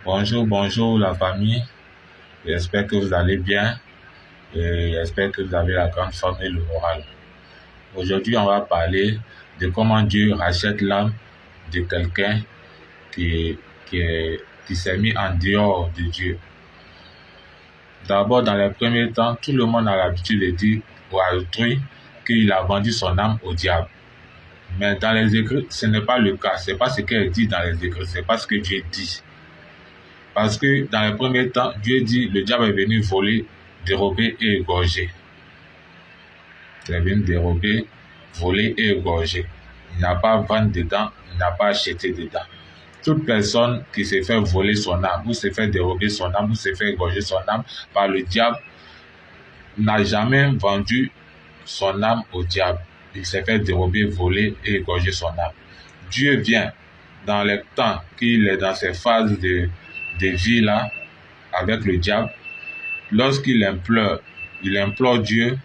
Bonjour la famille. J'espère que vous allez bien et j'espère que vous avez la grande forme et le moral. Aujourd'hui, on va parler de comment Dieu rachète l'âme de quelqu'un qui s'est mis en dehors de Dieu. D'abord, dans les premiers temps, tout le monde a l'habitude de dire à autrui qu'il a vendu son âme au diable. Mais dans les Écritures, ce n'est pas le cas. Ce n'est pas ce qu'elle dit dans les Écritures, ce n'est pas ce que Dieu dit. Parce que dans les premiers temps, Dieu dit le diable est venu voler, dérober et égorger. Il est venu dérober, voler et égorger. Il n'a pas vendre dedans, il n'a pas acheté dedans. Toute personne qui s'est fait voler son âme, ou s'est fait dérober son âme, ou s'est fait égorger son âme par le diable, n'a jamais vendu son âme au diable. Il s'est fait dérober, voler et égorger son âme. Dieu vient dans les temps qu'il est dans ces phases de vie là, avec le diable. Lorsqu'il implore Dieu,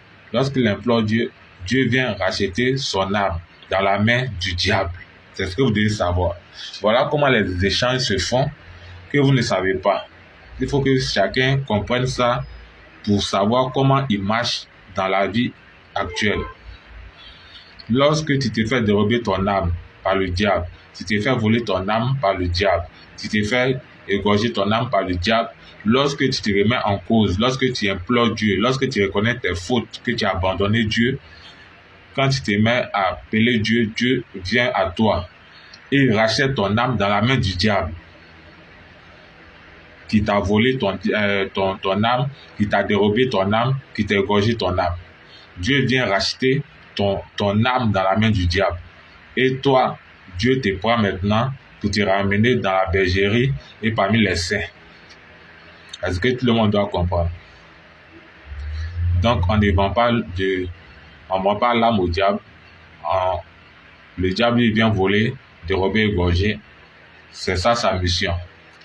Dieu vient racheter son âme dans la main du diable. C'est ce que vous devez savoir. Voilà comment les échanges se font que vous ne savez pas. Il faut que chacun comprenne ça pour savoir comment il marche dans la vie actuelle. Lorsque tu te fais dérober ton âme par le diable, tu te fais voler ton âme par le diable, tu te fais égorger ton âme par le diable, lorsque tu te remets en cause, lorsque tu implores Dieu, lorsque tu reconnais tes fautes, que tu as abandonné Dieu, quand tu te mets à appeler Dieu, Dieu vient à toi et il rachète ton âme dans la main du diable qui t'a volé ton âme, qui t'a dérobé ton âme, qui t'a égorgé ton âme. Dieu vient racheter ton âme dans la main du diable. Et toi, Dieu te prend maintenant pour te ramener dans la bergerie et parmi les saints. Est-ce que tout le monde doit comprendre? Donc, on ne vend pas l'âme au diable. Le diable, il vient voler, dérober, égorger. C'est ça sa mission.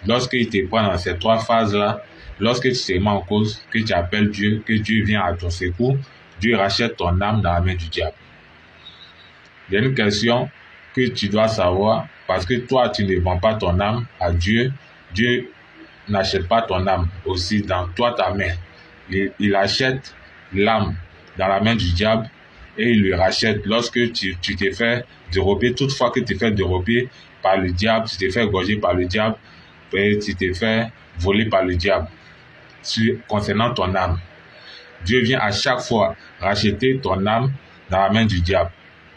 Lorsqu'il te prend dans ces trois phases-là, lorsque tu te mets en cause, que tu appelles Dieu, que Dieu vient à ton secours, Dieu rachète ton âme dans la main du diable. Il y a une question que tu dois savoir, parce que toi, tu ne vends pas ton âme à Dieu. Dieu n'achète pas ton âme aussi dans toi, ta main. Il achète l'âme dans la main du diable et il lui rachète lorsque tu te fais dérober. Toutefois que tu te fais dérober par le diable, tu te fais égorger par le diable, et tu te fais voler par le diable concernant ton âme. Dieu vient à chaque fois racheter ton âme dans la main du diable.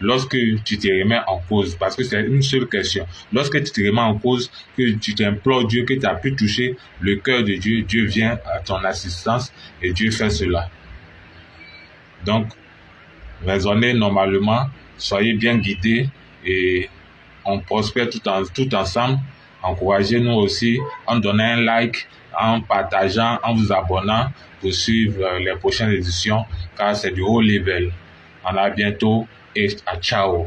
Lorsque tu te remets en cause, parce que c'est une seule question, lorsque tu te remets en cause, que tu t'implores Dieu, que tu as pu toucher le cœur de Dieu, Dieu vient à ton assistance et Dieu fait cela. Donc, raisonnez normalement, soyez bien guidés et on prospère tout ensemble. Encouragez-nous aussi en donnant un like, en partageant, en vous abonnant pour suivre les prochaines éditions car c'est du haut level. À bientôt et ciao.